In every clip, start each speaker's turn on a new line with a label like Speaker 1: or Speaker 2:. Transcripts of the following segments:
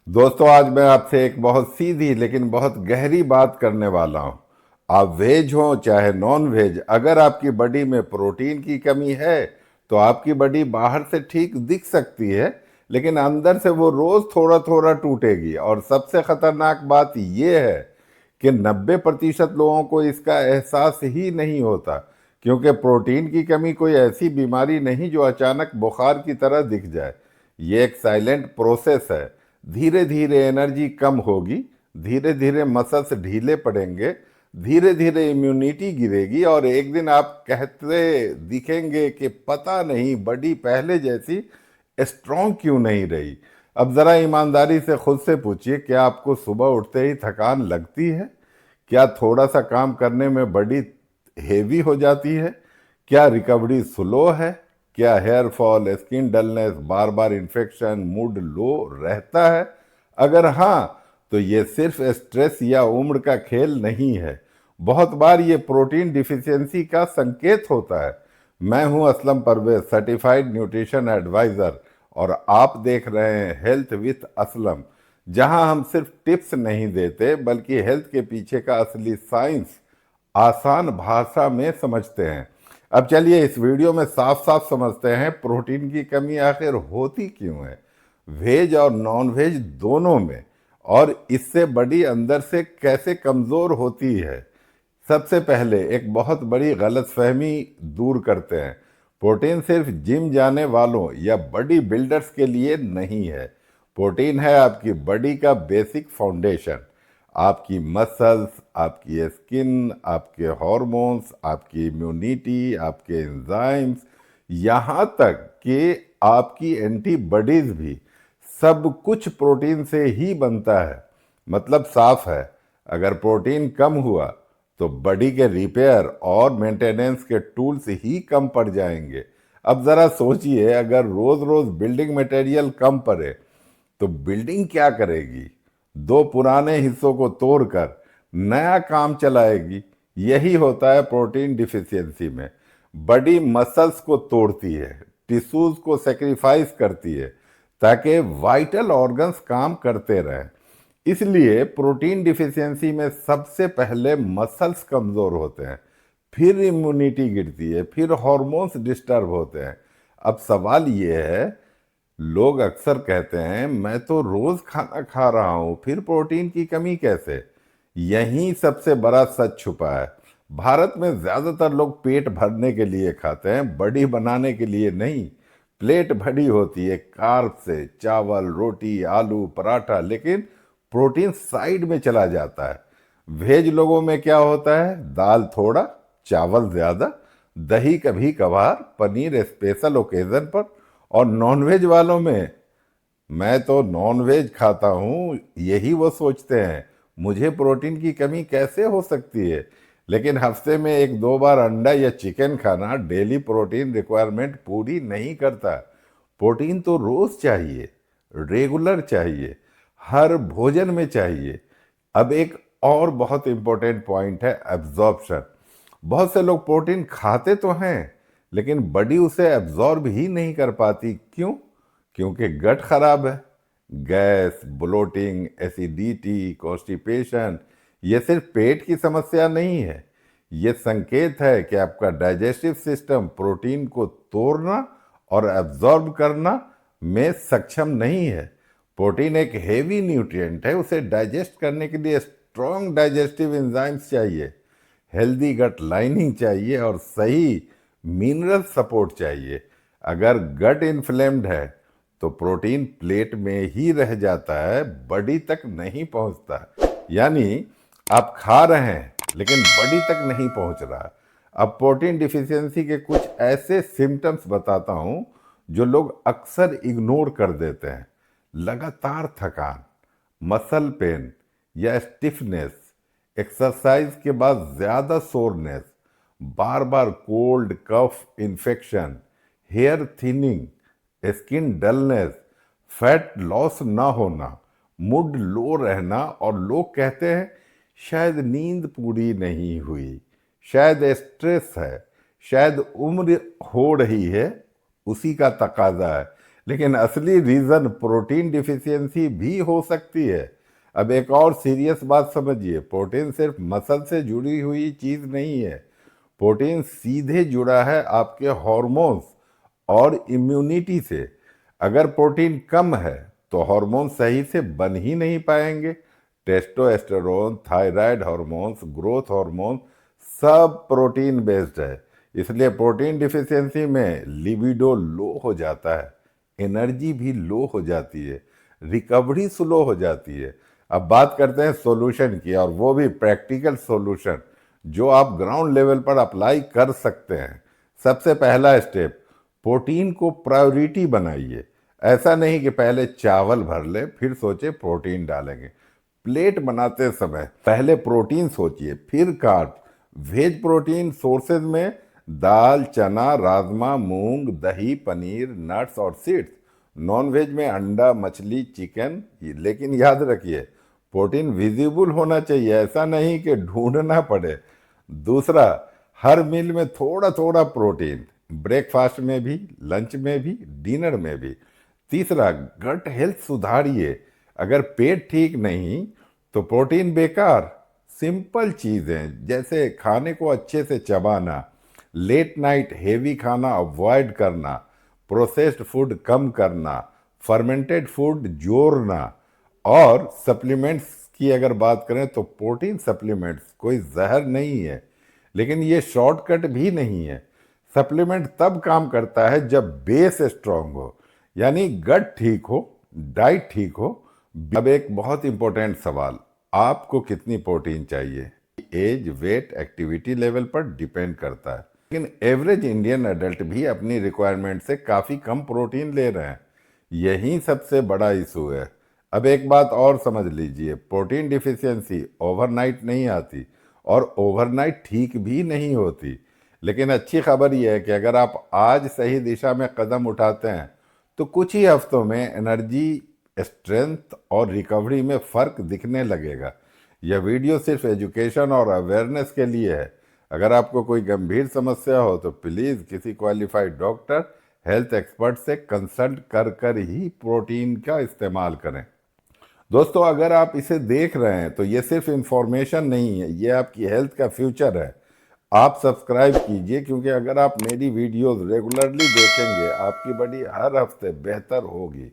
Speaker 1: दोस्तों, आज मैं आपसे एक बहुत सीधी लेकिन बहुत गहरी बात करने वाला हूं। आप वेज हो चाहे नॉन वेज, अगर आपकी बॉडी में प्रोटीन की कमी है तो आपकी बॉडी बाहर से ठीक दिख सकती है, लेकिन अंदर से वो रोज थोड़ा थोड़ा टूटेगी। और सबसे खतरनाक बात यह है कि 90% लोगों को इसका एहसास ही नहीं होता, क्योंकि प्रोटीन की कमी कोई ऐसी बीमारी नहीं जो अचानक बुखार की तरह दिख जाए। ये एक साइलेंट प्रोसेस है। धीरे धीरे एनर्जी कम होगी, धीरे धीरे मसल्स ढीले पड़ेंगे, धीरे धीरे इम्यूनिटी गिरेगी, और एक दिन आप कहते दिखेंगे कि पता नहीं बॉडी पहले जैसी स्ट्रांग क्यों नहीं रही। अब जरा ईमानदारी से खुद से पूछिए, क्या आपको सुबह उठते ही थकान लगती है? क्या थोड़ा सा काम करने में बॉडी हेवी हो जाती है? क्या रिकवरी स्लो है? क्या हेयर फॉल, स्किन डलनेस, बार बार इन्फेक्शन, मूड लो रहता है? अगर हाँ, तो ये सिर्फ स्ट्रेस या उम्र का खेल नहीं है। बहुत बार ये प्रोटीन डिफिशियंसी का संकेत होता है। मैं हूं Aslam Parvez, certified nutrition adviser, और आप देख रहे हैं हेल्थ विथ असलम, जहां हम सिर्फ टिप्स नहीं देते बल्कि हेल्थ के पीछे का असली साइंस आसान भाषा में समझते हैं। अब चलिए इस वीडियो में साफ साफ समझते हैं प्रोटीन की कमी आखिर होती क्यों है, वेज और नॉन वेज दोनों में, और इससे बॉडी अंदर से कैसे कमजोर होती है। सबसे पहले एक बहुत बड़ी गलतफहमी दूर करते हैं। प्रोटीन सिर्फ जिम जाने वालों या बॉडी बिल्डर्स के लिए नहीं है। प्रोटीन है आपकी बॉडी का बेसिक फाउंडेशन। आपकी मसल्स, आपकी स्किन, आपके हार्मोन्स, आपकी इम्यूनिटी, आपके एंजाइम्स, यहाँ तक कि आपकी एंटीबॉडीज भी, सब कुछ प्रोटीन से ही बनता है। मतलब साफ है, अगर प्रोटीन कम हुआ तो बॉडी के रिपेयर और मेंटेनेंस के टूल्स ही कम पड़ जाएंगे। अब जरा सोचिए, अगर रोज रोज बिल्डिंग मटेरियल कम पड़े तो बिल्डिंग क्या करेगी? दो पुराने हिस्सों को तोड़कर नया काम चलाएगी। यही होता है प्रोटीन डिफिशियंसी में। बॉडी मसल्स को तोड़ती है, टिश्यूज को सेक्रीफाइस करती है, ताकि वाइटल ऑर्गन्स काम करते रहें। इसलिए प्रोटीन डिफिशियंसी में सबसे पहले मसल्स कमजोर होते हैं, फिर इम्यूनिटी गिरती है, फिर हार्मोन्स डिस्टर्ब होते हैं। अब सवाल ये है, लोग अक्सर कहते हैं मैं तो रोज खाना खा रहा हूं, फिर प्रोटीन की कमी कैसे? यहीं सबसे बड़ा सच छुपा है। भारत में ज्यादातर लोग पेट भरने के लिए खाते हैं, बॉडी बनाने के लिए नहीं। प्लेट भरी होती है कार्ब से, चावल, रोटी, आलू, पराठा, लेकिन प्रोटीन साइड में चला जाता है। वेज लोगों में क्या होता है? दाल थोड़ा, चावल ज्यादा, दही कभी कभार, पनीर स्पेशल ओकेजन पर। और नॉनवेज वालों में, मैं तो नॉनवेज खाता हूँ, यही वो सोचते हैं मुझे प्रोटीन की कमी कैसे हो सकती है। लेकिन हफ्ते में एक दो बार अंडा या चिकन खाना डेली प्रोटीन रिक्वायरमेंट पूरी नहीं करता। प्रोटीन तो रोज चाहिए, रेगुलर चाहिए, हर भोजन में चाहिए। अब एक और बहुत इंपॉर्टेंट पॉइंट है, एब्जॉर्प्शन। बहुत से लोग प्रोटीन खाते तो हैं, लेकिन बॉडी उसे एब्जॉर्ब ही नहीं कर पाती। क्यों? क्योंकि गट खराब है। गैस, ब्लोटिंग, एसिडिटी, कॉन्स्टिपेशन, ये सिर्फ पेट की समस्या नहीं है। ये संकेत है कि आपका डाइजेस्टिव सिस्टम प्रोटीन को तोड़ना और एब्जॉर्ब करना में सक्षम नहीं है। प्रोटीन एक हेवी न्यूट्रिएंट है, उसे डाइजेस्ट करने के लिए स्ट्रॉन्ग डाइजेस्टिव एंजाइम्स चाहिए, हेल्दी गट लाइनिंग चाहिए, और सही मिनरल सपोर्ट चाहिए। अगर गट इन्फ्लेम्ड है तो प्रोटीन प्लेट में ही रह जाता है, बॉडी तक नहीं पहुंचता। यानी आप खा रहे हैं लेकिन बॉडी तक नहीं पहुंच रहा। अब प्रोटीन डिफिशियंसी के कुछ ऐसे सिम्टम्स बताता हूं जो लोग अक्सर इग्नोर कर देते हैं। लगातार थकान, मसल पेन या स्टिफनेस, एक्सरसाइज के बाद ज्यादा सोरनेस, बार बार cold, cough, infection, hair thinning, skin dullness, fat loss ना होना, मूड लो रहना, और लोग कहते हैं शायद नींद पूरी नहीं हुई, शायद स्ट्रेस है, शायद उम्र हो रही है, उसी का तकाजा है। लेकिन असली रीज़न प्रोटीन डिफिशियंसी भी हो सकती है। अब एक और सीरियस बात समझिए, प्रोटीन सिर्फ मसल से जुड़ी हुई चीज़ नहीं है। प्रोटीन सीधे जुड़ा है आपके हॉर्मोन्स और इम्यूनिटी से। अगर प्रोटीन कम है तो हार्मोन सही से बन ही नहीं पाएंगे। Testosterone, thyroid hormones, growth hormone सब प्रोटीन बेस्ड है। इसलिए प्रोटीन डिफिशियंसी में लिबिडो लो हो जाता है, एनर्जी भी लो हो जाती है, रिकवरी स्लो हो जाती है। अब बात करते हैं सॉल्यूशन की, और वो भी प्रैक्टिकल सॉल्यूशन जो आप ग्राउंड लेवल पर अप्लाई कर सकते हैं। सबसे पहला स्टेप, प्रोटीन को प्रायोरिटी बनाइए। ऐसा नहीं कि पहले चावल भर ले फिर सोचे प्रोटीन डालेंगे। प्लेट बनाते समय पहले प्रोटीन सोचिए, फिर कार्ब। वेज प्रोटीन सोर्सेज में दाल, चना, राजमा, मूंग, दही, पनीर, नट्स और सीड्स। नॉन वेज में अंडा, मछली, चिकन। लेकिन याद रखिए, प्रोटीन विजिबल होना चाहिए, ऐसा नहीं कि ढूंढना पड़े। दूसरा, हर मील में थोड़ा थोड़ा प्रोटीन, ब्रेकफास्ट में भी, लंच में भी, डिनर में भी। तीसरा, गट हेल्थ सुधारिए। अगर पेट ठीक नहीं तो प्रोटीन बेकार। सिंपल चीज़ें जैसे खाने को अच्छे से चबाना, लेट नाइट हेवी खाना अवॉइड करना, प्रोसेस्ड फूड कम करना, फर्मेंटेड फूड जोड़ना। और सप्लीमेंट्स की अगर बात करें तो प्रोटीन सप्लीमेंट्स कोई जहर नहीं है, लेकिन ये शॉर्टकट भी नहीं है। सप्लीमेंट तब काम करता है जब बेस स्ट्रांग हो, यानी गट ठीक हो, डाइट ठीक हो। अब एक बहुत इंपॉर्टेंट सवाल, आपको कितनी प्रोटीन चाहिए? एज, वेट, एक्टिविटी लेवल पर डिपेंड करता है। लेकिन एवरेज इंडियन अडल्ट भी अपनी रिक्वायरमेंट से काफ़ी कम प्रोटीन ले रहे हैं। यही सबसे बड़ा इशू है। अब एक बात और समझ लीजिए, प्रोटीन डिफिशियंसी ओवरनाइट नहीं आती और ओवरनाइट ठीक भी नहीं होती। लेकिन अच्छी खबर यह है कि अगर आप आज सही दिशा में कदम उठाते हैं तो कुछ ही हफ्तों में एनर्जी, स्ट्रेंथ और रिकवरी में फ़र्क दिखने लगेगा। यह वीडियो सिर्फ एजुकेशन और अवेयरनेस के लिए है। अगर आपको कोई गंभीर समस्या हो तो प्लीज़ किसी क्वालिफाइड डॉक्टर, हेल्थ एक्सपर्ट से कंसल्ट कर कर ही प्रोटीन का इस्तेमाल करें। दोस्तों, अगर आप इसे देख रहे हैं तो ये सिर्फ इंफॉर्मेशन नहीं है, ये आपकी हेल्थ का फ्यूचर है। आप सब्सक्राइब कीजिए, क्योंकि अगर आप मेरी वीडियोस रेगुलरली देखेंगे आपकी बॉडी हर हफ्ते बेहतर होगी।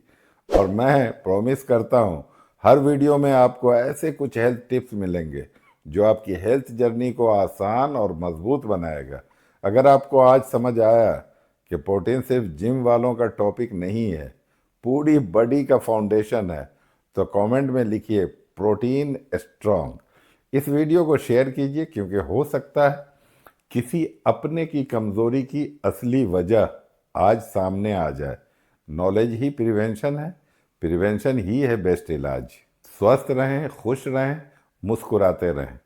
Speaker 1: और मैं प्रॉमिस करता हूँ, हर वीडियो में आपको ऐसे कुछ हेल्थ टिप्स मिलेंगे जो आपकी हेल्थ जर्नी को आसान और मजबूत बनाएगा। अगर आपको आज समझ आया कि प्रोटीन सिर्फ जिम वालों का टॉपिक नहीं है, पूरी बॉडी का फाउंडेशन है, तो कमेंट में लिखिए प्रोटीन स्ट्रॉन्ग। इस वीडियो को शेयर कीजिए, क्योंकि हो सकता है किसी अपने की कमजोरी की असली वजह आज सामने आ जाए। नॉलेज ही प्रिवेंशन है, प्रिवेंशन ही है बेस्ट इलाज। स्वस्थ रहें, खुश रहें, मुस्कुराते रहें।